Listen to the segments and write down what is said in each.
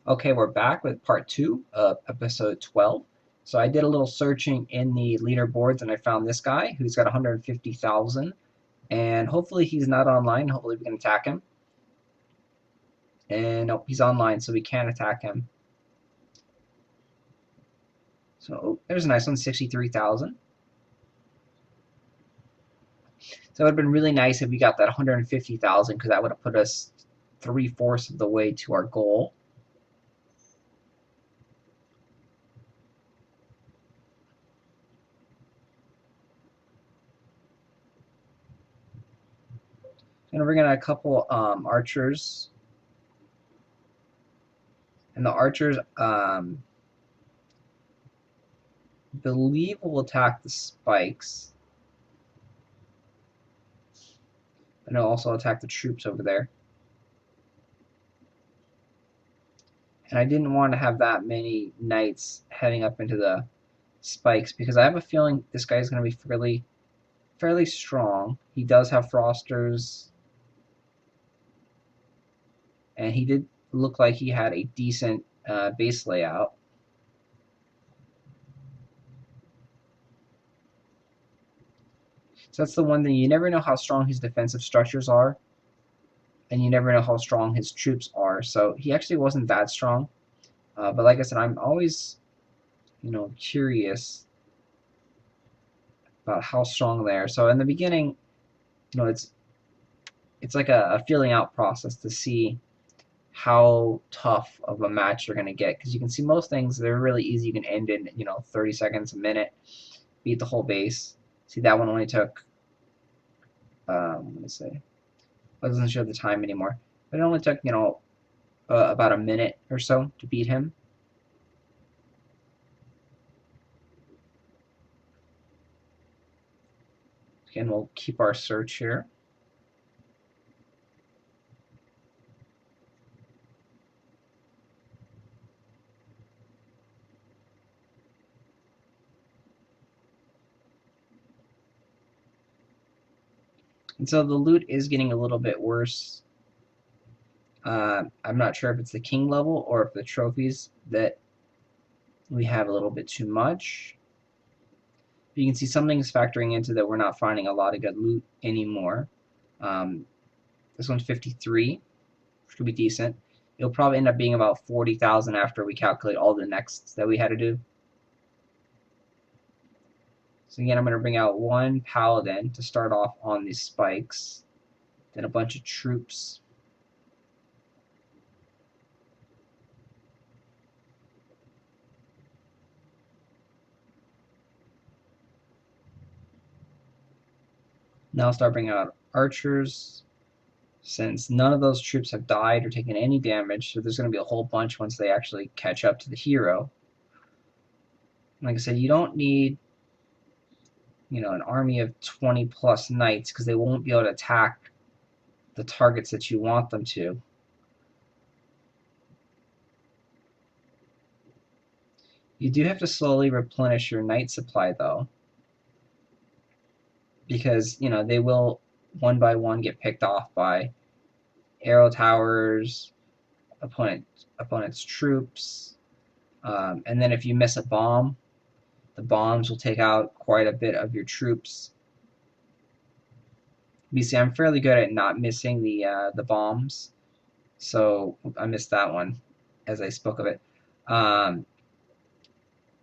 Okay, we're back with part 2 of episode 12. So I did a little searching in the leaderboards and I found this guy who's got 150,000, and hopefully he's not online. Hopefully we can attack him. And nope, he's online, so we can't attack him. So there's a nice one, 63,000. So it would have been really nice if we got that 150,000, because that would have put us 3/4 of the way to our goal. I'm gonna bring in a couple archers, and the archers believe will attack the spikes, and it'll also attack the troops over there. And I didn't want to have that many knights heading up into the spikes, because I have a feeling this guy is going to be fairly strong. He does have frosters, and he did look like he had a decent base layout. So that's the one thing, you never know how strong his defensive structures are, and you never know how strong his troops are. So he actually wasn't that strong, but like I said, I'm always, curious about how strong they are. So in the beginning, it's like a feeling out process to see how tough of a match they're going to get, because you can see most things, they're really easy. You can end in 30 seconds, a minute, beat the whole base. See, that one only took let me see, I doesn't show the time anymore, but it only took about a minute or so to beat him. Again, we'll keep our search here. And so the loot is getting a little bit worse. I'm not sure if it's the king level or if the trophies that we have a little bit too much. But you can see something's factoring into that we're not finding a lot of good loot anymore. This one's 53, which could be decent. It'll probably end up being about 40,000 after we calculate all the nexts that we had to do. So again, I'm going to bring out one paladin to start off on these spikes, then a bunch of troops. Now I'll start bringing out archers, since none of those troops have died or taken any damage, so there's going to be a whole bunch once they actually catch up to the hero. Like I said, you don't need an army of 20 plus knights, because they won't be able to attack the targets that you want them to. You do have to slowly replenish your knight supply, though, because they will one by one get picked off by arrow towers, opponent's troops, and then if you miss a bomb, the bombs will take out quite a bit of your troops. You see, I'm fairly good at not missing the bombs, so I missed that one as I spoke of it.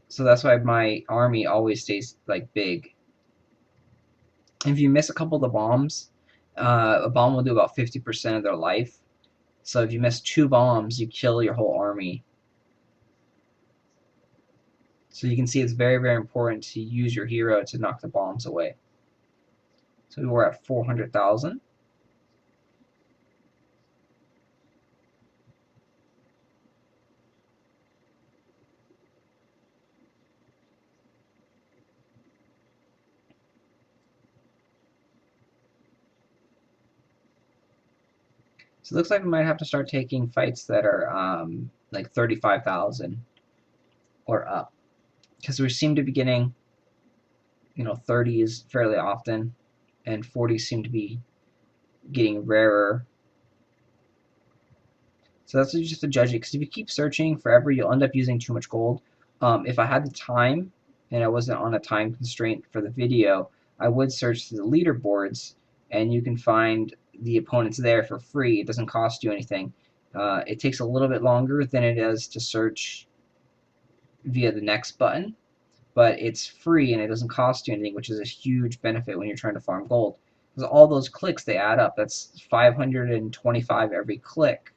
So that's why my army always stays like big. If you miss a couple of the bombs, a bomb will do about 50% of their life. So if you miss 2 bombs, you kill your whole army. So you can see it's very, very important to use your hero to knock the bombs away. So we're at 400,000. So it looks like we might have to start taking fights that are like 35,000 or up, because we seem to be getting 30s fairly often, and 40s seem to be getting rarer. So that's just to judge it, because if you keep searching forever, you'll end up using too much gold. If I had the time and I wasn't on a time constraint for the video, I would search through the leaderboards, and you can find the opponents there for free. It doesn't cost you anything. It takes a little bit longer than it does to search via the next button, but it's free and it doesn't cost you anything, which is a huge benefit when you're trying to farm gold. Because all those clicks, they add up. That's 525 every click.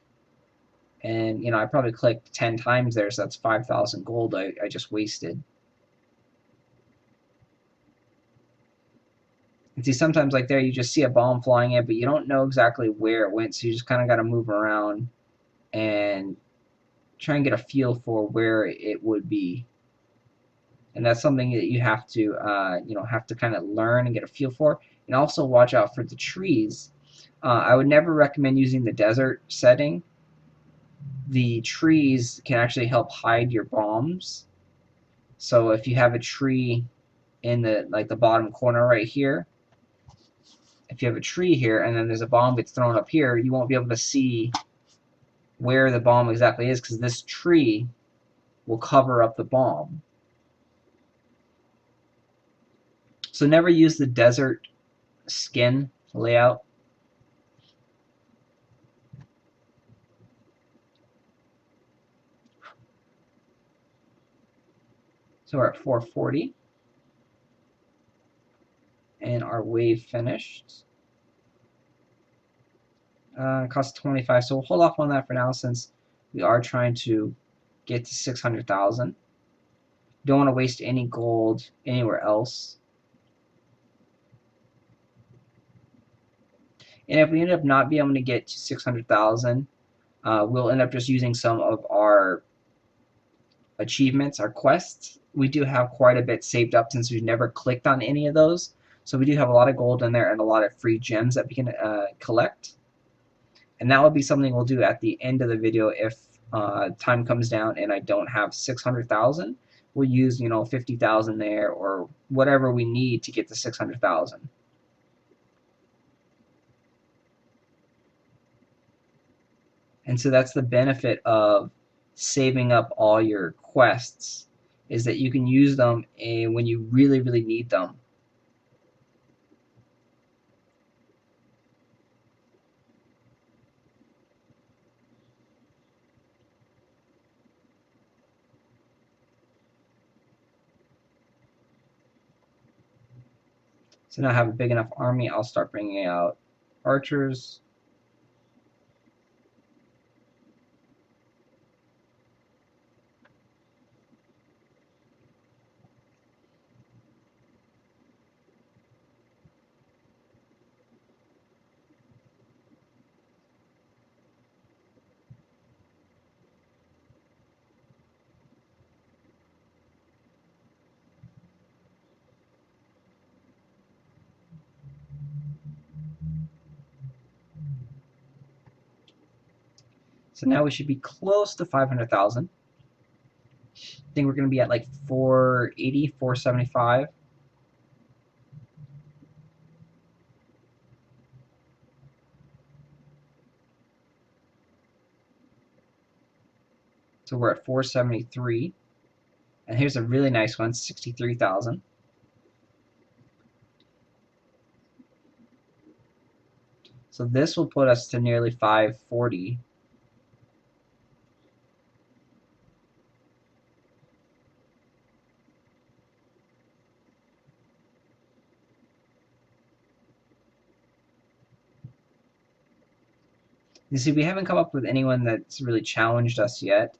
And, you know, I probably clicked 10 times there, so that's 5,000 gold I just wasted. And see, sometimes like there, you just see a bomb flying in, but you don't know exactly where it went, so you just kind of got to move around and try and get a feel for where it would be. And that's something that you have to, you know, have to kind of learn and get a feel for. And also watch out for the trees. I would never recommend using the desert setting. The trees can actually help hide your bombs. So if you have a tree in the bottom corner right here, if you have a tree here and then there's a bomb gets thrown up here, you won't be able to see where the bomb exactly is, because this tree will cover up the bomb. So never use the desert skin layout. So we're at 440. And our wave finished. It costs 25, so we'll hold off on that for now since we are trying to get to 600,000. Don't want to waste any gold anywhere else. And if we end up not being able to get to 600,000, we'll end up just using some of our achievements, our quests. We do have quite a bit saved up since we've never clicked on any of those. So we do have a lot of gold in there and a lot of free gems that we can collect. And that will be something we'll do at the end of the video if time comes down and I don't have 600,000. We'll use, you know, 50,000 there or whatever we need to get to 600,000. And so that's the benefit of saving up all your quests, is that you can use them when you really, really need them. So now I have a big enough army, I'll start bringing out archers. So now we should be close to 500,000. I think we're going to be at like 480, 475. So we're at 473. And here's a really nice one, 63,000. So this will put us to nearly 540. You see, we haven't come up with anyone that's really challenged us yet.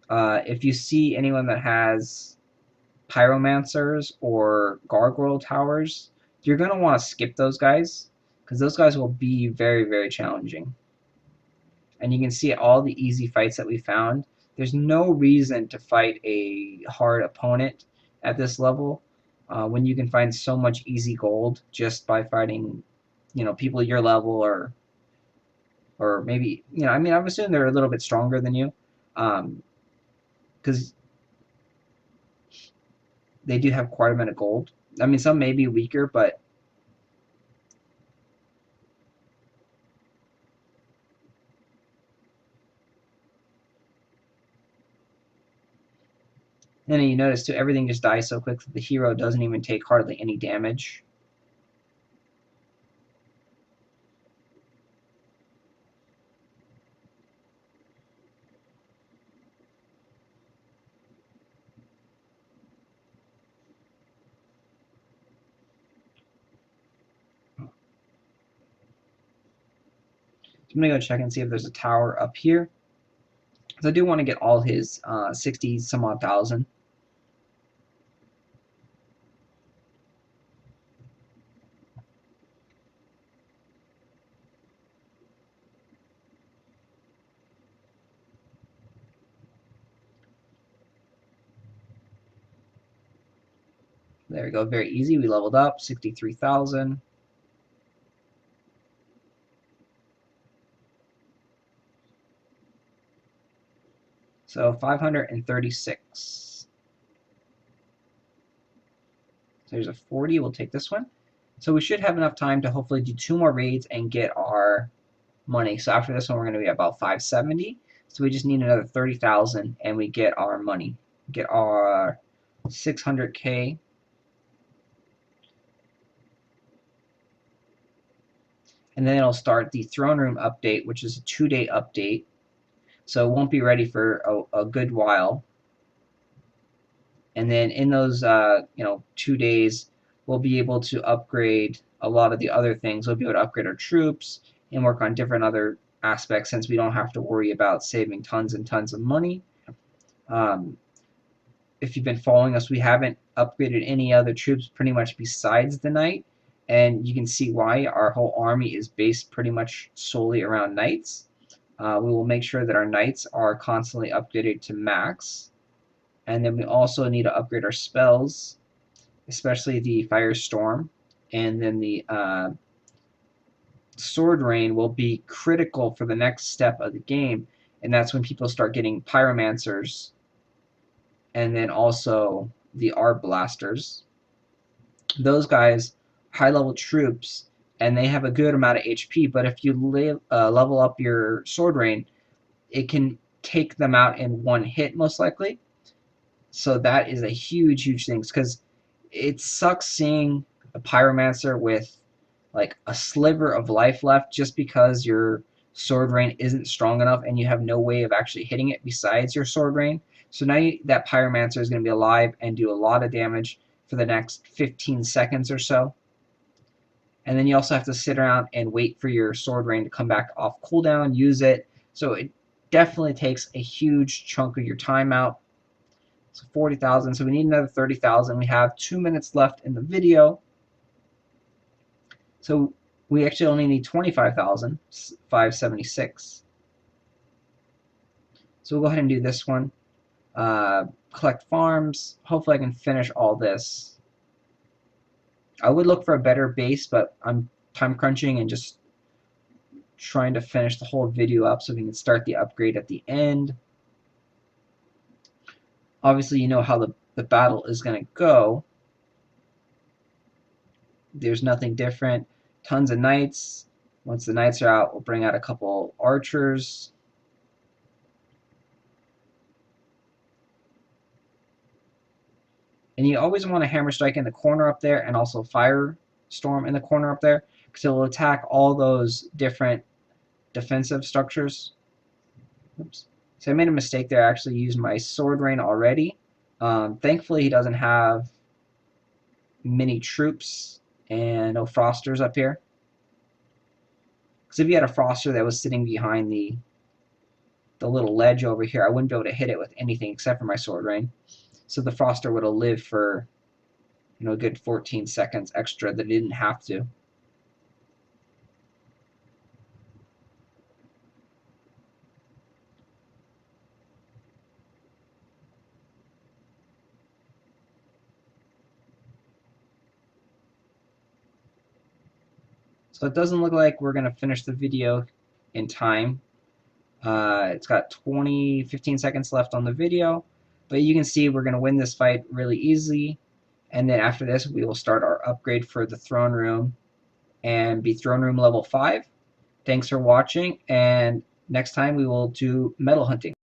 If you see anyone that has pyromancers or gargoyle towers, you're going to want to skip those guys, because those guys will be very, very challenging. And you can see all the easy fights that we found. There's no reason to fight a hard opponent at this level when you can find so much easy gold just by fighting, you know, people your level, or maybe, you know, I mean, I'm assuming they're a little bit stronger than you, because they do have quite a bit of gold. I mean, some may be weaker, but And then you notice too, everything just dies so quick that the hero doesn't even take hardly any damage. So I'm going to go check and see if there's a tower up here. So I do want to get all his 60 some odd thousand. There we go, very easy. We leveled up, 63,000. So 536. So there's a 40, we'll take this one. So we should have enough time to hopefully do 2 more raids and get our money. So after this one, we're going to be at about 570. So we just need another 30,000 and we get our money. Get our 600K. And then it'll start the throne room update, which is a 2-day update. So it won't be ready for a good while. And then in those 2 days, we'll be able to upgrade a lot of the other things. We'll be able to upgrade our troops and work on different other aspects since we don't have to worry about saving tons and tons of money. If you've been following us, we haven't upgraded any other troops pretty much besides the knight, and you can see why. Our whole army is based pretty much solely around knights. We will make sure that our knights are constantly upgraded to max, and then we also need to upgrade our spells, especially the Firestorm, and then the Sword Rain will be critical for the next step of the game, and that's when people start getting Pyromancers, and then also the Arb Blasters. Those guys, high-level troops, and they have a good amount of HP, but if you level up your Sword Rain, it can take them out in one hit, most likely. So that is a huge, huge thing, because it sucks seeing a Pyromancer with like a sliver of life left just because your Sword Rain isn't strong enough and you have no way of actually hitting it besides your Sword Rain. So now that Pyromancer is going to be alive and do a lot of damage for the next 15 seconds or so. And then you also have to sit around and wait for your Sword Rain to come back off cooldown, use it. So it definitely takes a huge chunk of your time out. So 40,000, so we need another 30,000. We have 2 minutes left in the video. So we actually only need 25,000, 576. So we'll go ahead and do this one. Collect farms. Hopefully I can finish all this. I would look for a better base, but I'm time crunching and just trying to finish the whole video up so we can start the upgrade at the end. Obviously, you know how the battle is going to go. There's nothing different. Tons of knights. Once the knights are out, we'll bring out a couple archers. And you always want to hammer strike in the corner up there and also firestorm in the corner up there because it will attack all those different defensive structures. Oops. So I made a mistake there. I actually used my Sword Rain already. Thankfully, he doesn't have many troops and no Frosters up here. Because if you had a Froster that was sitting behind the little ledge over here, I wouldn't be able to hit it with anything except for my Sword Rain. So the Froster would have lived for, a good 14 seconds extra that it didn't have to. So it doesn't look like we're going to finish the video in time. It's got 15 seconds left on the video. But you can see we're going to win this fight really easily. And then after this, we will start our upgrade for the throne room and be throne room level 5. Thanks for watching, and next time we will do metal hunting.